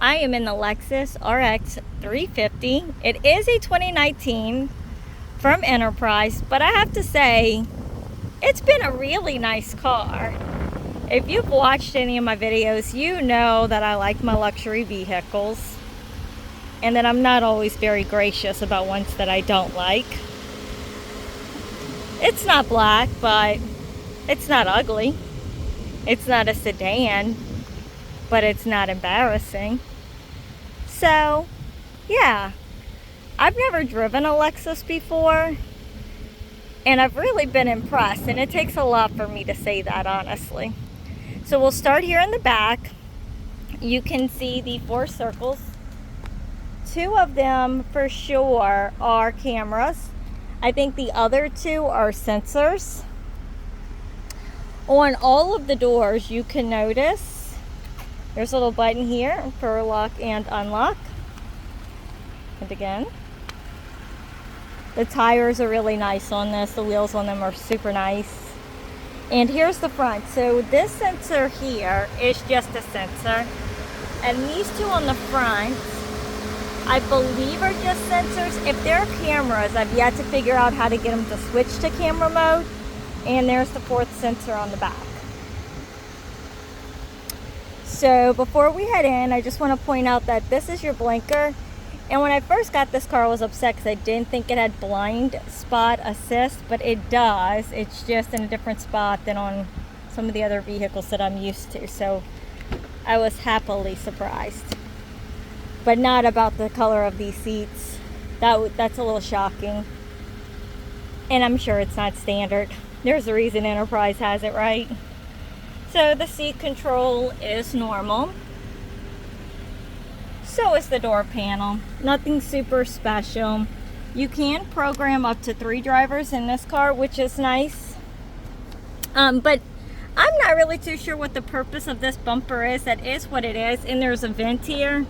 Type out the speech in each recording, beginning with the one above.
I am in the Lexus RX 350. It is a 2019 from Enterprise, but I have to say, it's been a really nice car. If you've watched any of my videos, you know that I like my luxury vehicles and that I'm not always very gracious about ones that I don't like. It's not black, but it's not ugly. It's not a sedan, but it's not embarrassing. So, yeah, I've never driven a Lexus before, and I've really been impressed, and it takes a lot for me to say that, honestly. So we'll start here in the back. You can see the 4 circles. 2 of them for sure are cameras. I think the other 2 are sensors. On all of the doors, you can notice there's a little button here for lock and unlock. And again, the tires are really nice on this. The wheels on them are super nice. And here's the front. So this sensor here is just a sensor. And these 2 on the front, I believe are just sensors. If they're cameras, I've yet to figure out how to get them to switch to camera mode. And there's the 4th sensor on the back. So before we head in, I just want to point out that this is your blinker. And when I first got this car, I was upset because I didn't think it had blind spot assist, but it does. It's just in a different spot than on some of the other vehicles that I'm used to. So I was happily surprised. But not about the color of these seats. That's a little shocking. And I'm sure it's not standard. There's a reason Enterprise has it, right? So the seat control is normal. So is the door panel. Nothing super special. You can program up to 3 drivers in this car, which is nice. But I'm not really too sure what the purpose of this bumper is. That is what it is. And there's a vent here.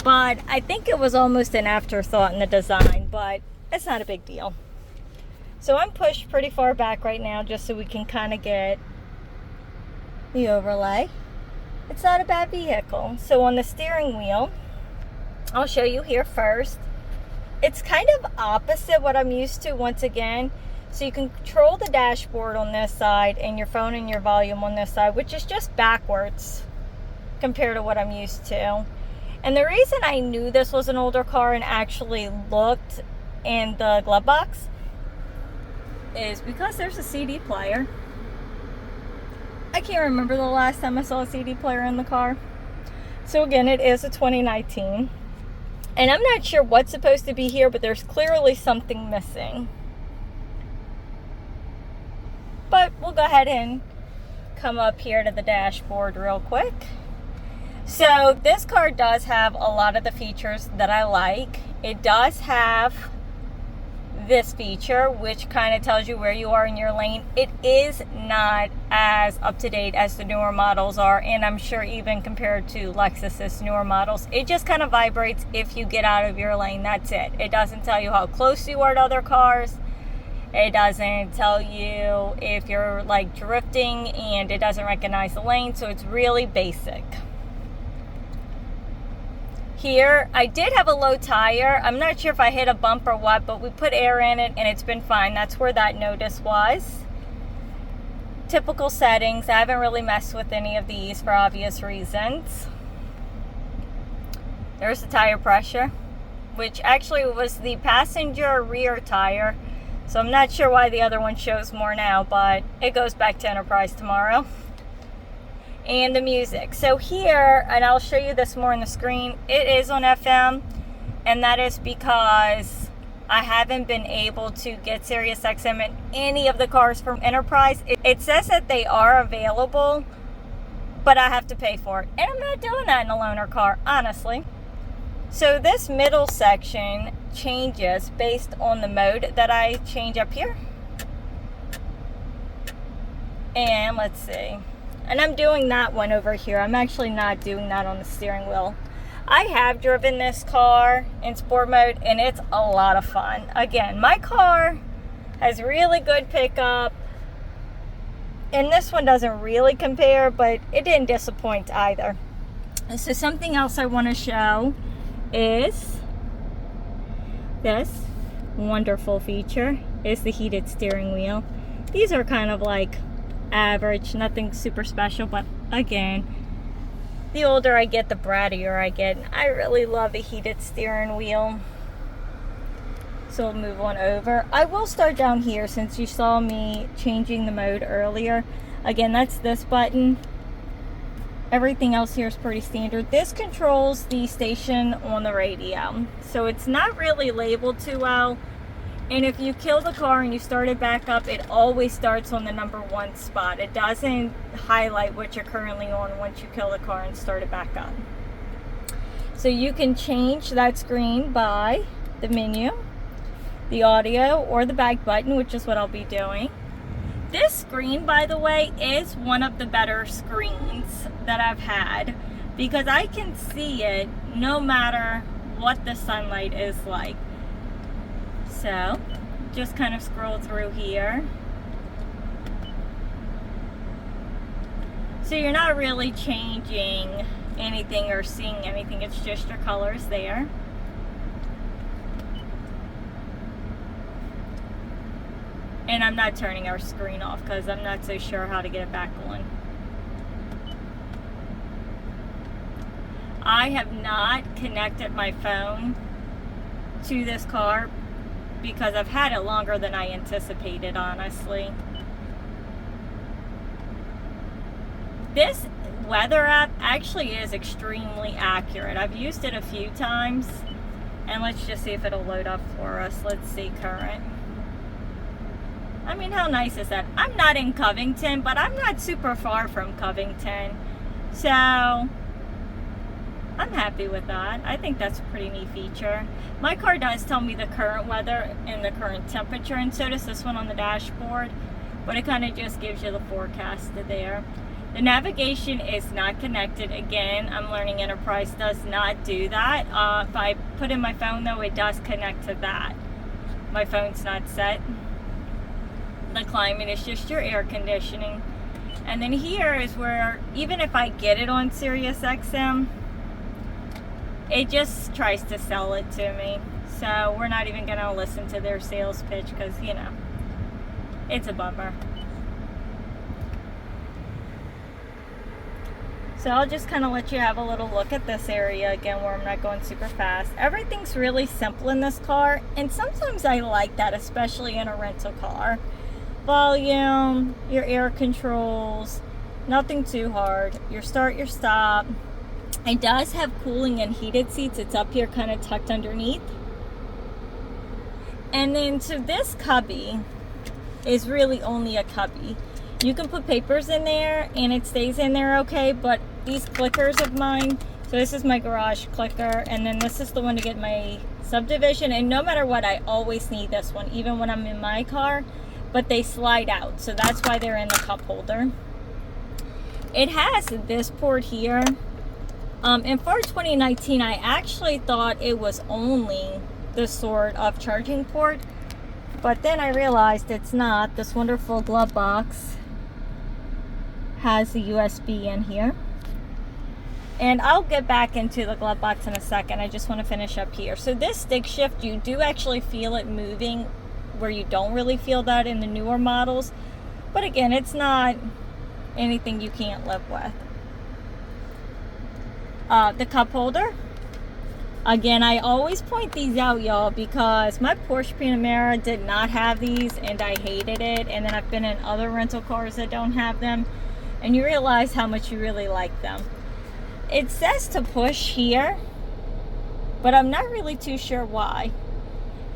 But I think it was almost an afterthought in the design, but it's not a big deal. So I'm pushed pretty far back right now just so we can kind of get the overlay. It's not a bad vehicle. So on the steering wheel, I'll show you here first. It's kind of opposite what I'm used to once again. So you can control the dashboard on this side and your phone and your volume on this side, which is just backwards compared to what I'm used to. And the reason I knew this was an older car and actually looked in the glove box is because there's a CD player. I can't remember the last time I saw a CD player in the car. So again, it is a 2019. And I'm not sure what's supposed to be here, but there's clearly something missing. But we'll go ahead and come up here to the dashboard real quick. So this car does have a lot of the features that I like. It does have this feature, which kind of tells you where you are in your lane. It is not as up to date as the newer models are, and I'm sure even compared to Lexus's newer models, it just kind of vibrates if you get out of your lane. That's it. It doesn't tell you how close you are to other cars. It doesn't tell you if you're like drifting, and it doesn't recognize the lane, so it's really basic. Here, I did have a low tire. I'm not sure if I hit a bump or what, but we put air in it and it's been fine. That's where that notice was. Typical settings. I haven't really messed with any of these for obvious reasons. There's the tire pressure, which actually was the passenger rear tire. So I'm not sure why the other one shows more now, but it goes back to Enterprise tomorrow. And the music. So here, and I'll show you this more on the screen, it is on FM, and that is because I haven't been able to get Sirius XM in any of the cars from Enterprise. It says that they are available, but I have to pay for it. And I'm not doing that in a loaner car, honestly. So this middle section changes based on the mode that I change up here. And let's see. And I'm doing that one over here. I'm actually not doing that on the steering wheel. I have driven this car in sport mode, and it's a lot of fun. Again, my car has really good pickup. And this one doesn't really compare, but it didn't disappoint either. So something else I want to show is this wonderful feature is the heated steering wheel. These are kind of like average, nothing super special, but again, the older I get, the brattier I get. I really love a heated steering wheel. So we'll move on over. I will start down here since you saw me changing the mode earlier. Again, that's this button. Everything else here is pretty standard. This controls the station on the radio. So it's not really labeled too well. And if you kill the car and you start it back up, it always starts on the number 1 spot. It doesn't highlight what you're currently on once you kill the car and start it back up. So you can change that screen by the menu, the audio, or the back button, which is what I'll be doing. This screen, by the way, is one of the better screens that I've had because I can see it no matter what the sunlight is like. So, just kind of scroll through here. So you're not really changing anything or seeing anything, it's just your colors there. And I'm not turning our screen off because I'm not so sure how to get it back on. I have not connected my phone to this car because I've had it longer than I anticipated, honestly. This weather app actually is extremely accurate. I've used it a few times, and let's just see if it'll load up for us. Let's see, current. I mean, how nice is that? I'm not in Covington, but I'm not super far from Covington. So, I'm happy with that. I think that's a pretty neat feature. My car does tell me the current weather and the current temperature, and so does this one on the dashboard. But it kind of just gives you the forecast there. The navigation is not connected. Again, I'm learning Enterprise does not do that. If I put in my phone, though, it does connect to that. My phone's not set. The climate is just your air conditioning. And then here is where, even if I get it on Sirius XM, it just tries to sell it to me. So we're not even going to listen to their sales pitch because, you know, it's a bummer. So I'll just kind of let you have a little look at this area again where I'm not going super fast. Everything's really simple in this car, and sometimes I like that, especially in a rental car. Volume, your air controls, nothing too hard. Your start, your stop. It does have cooling and heated seats. It's up here kind of tucked underneath. And then so this cubby is really only a cubby. You can put papers in there and it stays in there okay, but these clickers of mine, so this is my garage clicker, and then this is the one to get my subdivision, and no matter what, I always need this one, even when I'm in my car, but they slide out, so that's why they're in the cup holder. It has this port here, and for 2019, I actually thought it was only this sort of charging port, but then I realized it's not. This wonderful glove box has a USB in here. And I'll get back into the glove box in a second. I just want to finish up here. So this stick shift, you do actually feel it moving where you don't really feel that in the newer models. But again, it's not anything you can't live with. The cup holder. Again, I always point these out, y'all, because my Porsche Panamera did not have these and I hated it. And then I've been in other rental cars that don't have them. And you realize how much you really like them. It says to push here, but I'm not really too sure why.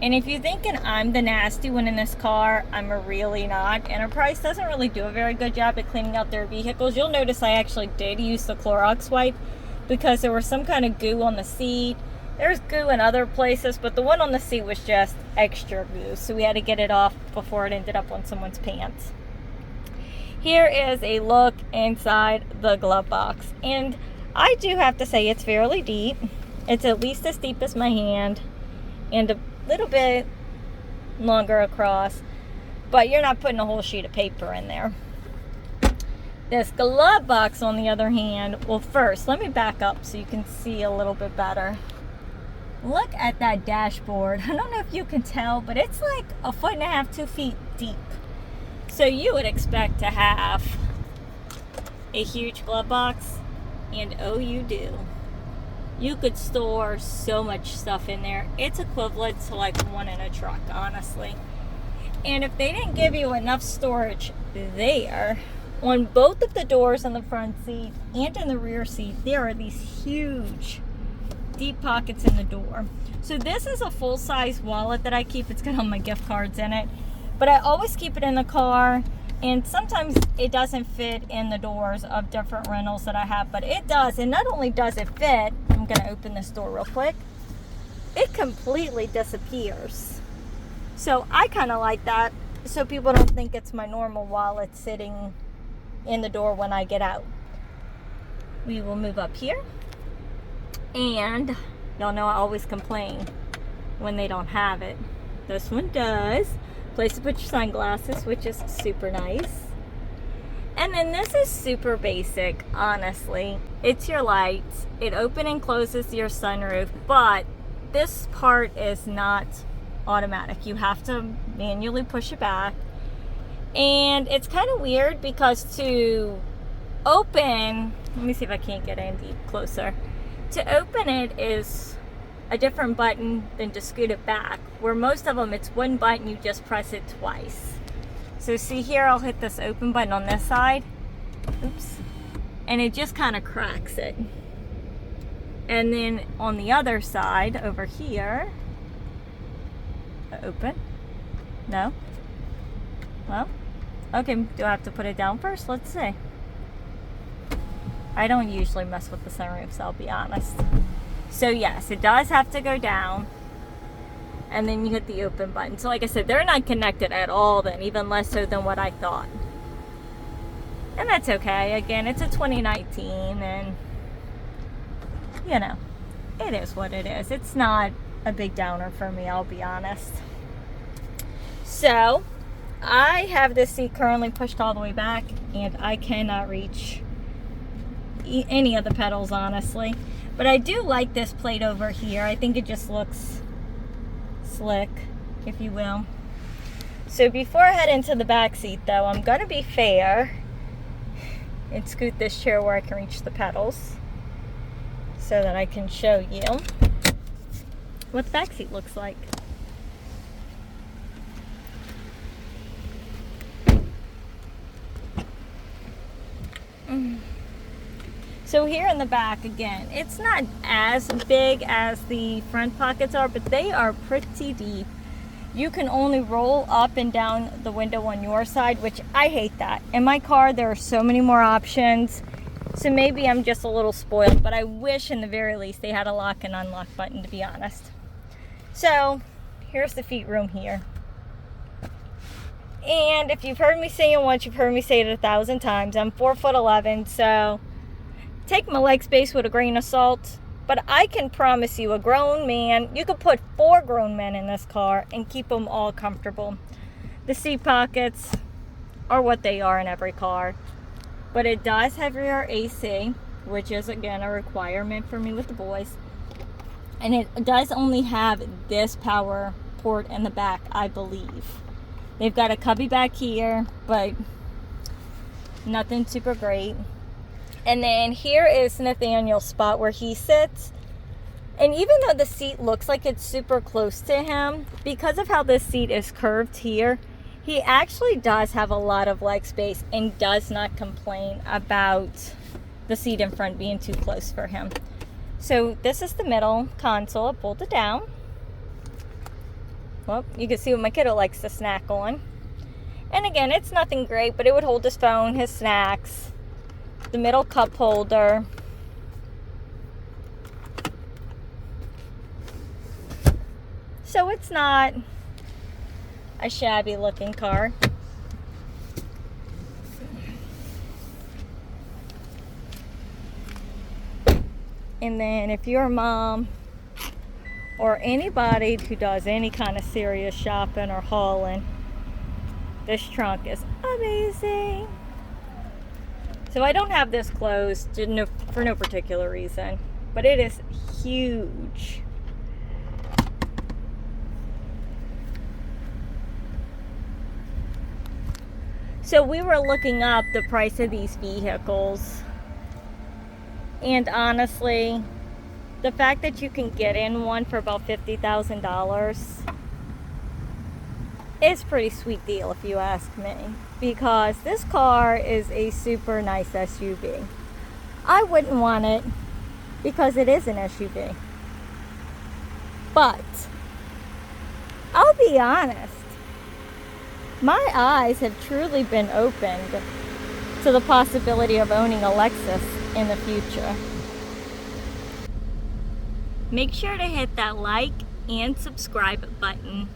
And if you're thinking I'm the nasty one in this car, I'm really not. Enterprise doesn't really do a very good job at cleaning out their vehicles. You'll notice I actually did use the Clorox wipe because there was some kind of goo on the seat. There's goo in other places, but the one on the seat was just extra goo. So we had to get it off before it ended up on someone's pants. Here is a look inside the glove box. And I do have to say it's fairly deep. It's at least as deep as my hand and a little bit longer across, but you're not putting a whole sheet of paper in there. This glove box, on the other hand, well, first, let me back up so you can see a little bit better. Look at that dashboard. I don't know if you can tell, but it's like 1.5 feet, 2 feet deep. So you would expect to have a huge glove box, and oh, you do. You could store so much stuff in there. It's equivalent to like one in a truck, honestly. And if they didn't give you enough storage there, on both of the doors on the front seat and in the rear seat, there are these huge, deep pockets in the door. So this is a full-size wallet that I keep. It's got all my gift cards in it. But I always keep it in the car, and sometimes it doesn't fit in the doors of different rentals that I have, but it does. And not only does it fit, I'm going to open this door real quick, it completely disappears. So I kind of like that, so people don't think it's my normal wallet sitting in the door when I get out. We will move up here, and y'all know I always complain when they don't have it. This one does. Place to put your sunglasses, which is super nice. And then this is super basic, honestly. It's your lights. It opens and closes your sunroof, but this part is not automatic. You have to manually push it back. And it's kind of weird because to open, let me see if I can't get Andy closer. To open it is a different button than to scoot it back, where most of them it's one button, you just press it twice. So see here, I'll hit this open button on this side, oops, and it just kind of cracks it. And then on the other side over here, open, no, well, okay, do I have to put it down first? Let's see. I don't usually mess with the sunroofs, I'll be honest. So yes, it does have to go down, and then you hit the open button. So like I said, they're not connected at all then, even less so than what I thought. And that's okay. Again, it's a 2019, and you know, it is what it is. It's not a big downer for me, I'll be honest. So I have this seat currently pushed all the way back, and I cannot reach any of the pedals, honestly. But I do like this plate over here. I think it just looks slick, if you will. So before I head into the back seat, though, I'm going to be fair and scoot this chair where I can reach the pedals so that I can show you what the back seat looks like. So here in the back, again, it's not as big as the front pockets are, but they are pretty deep. You can only roll up and down the window on your side, which I hate that. In my car, there are so many more options. So maybe I'm just a little spoiled, but I wish in the very least they had a lock and unlock button, to be honest. So here's the feet room here. And if you've heard me say it once, you've heard me say it 1,000 times. I'm 4'11", so take my leg space with a grain of salt, but I can promise you a grown man, you could put 4 grown men in this car and keep them all comfortable. The seat pockets are what they are in every car, but it does have rear AC, which is again a requirement for me with the boys, and it does only have this power port in the back, I believe. They've got a cubby back here, but nothing super great. And then here is Nathaniel's spot where he sits. And even though the seat looks like it's super close to him, because of how this seat is curved here, he actually does have a lot of leg space and does not complain about the seat in front being too close for him. So this is the middle console. I pulled it down. Well, you can see what my kiddo likes to snack on. And again, it's nothing great, but it would hold his phone, his snacks, the middle cup holder. So it's not a shabby looking car. And then if you're a mom or anybody who does any kind of serious shopping or hauling, this trunk is amazing. So I don't have this closed for no particular reason, but it is huge. So we were looking up the price of these vehicles, and honestly, the fact that you can get in one for about $50,000 is a pretty sweet deal if you ask me, because this car is a super nice SUV. I wouldn't want it because it is an SUV, but I'll be honest, my eyes have truly been opened to the possibility of owning a Lexus in the future. Make sure to hit that like and subscribe button.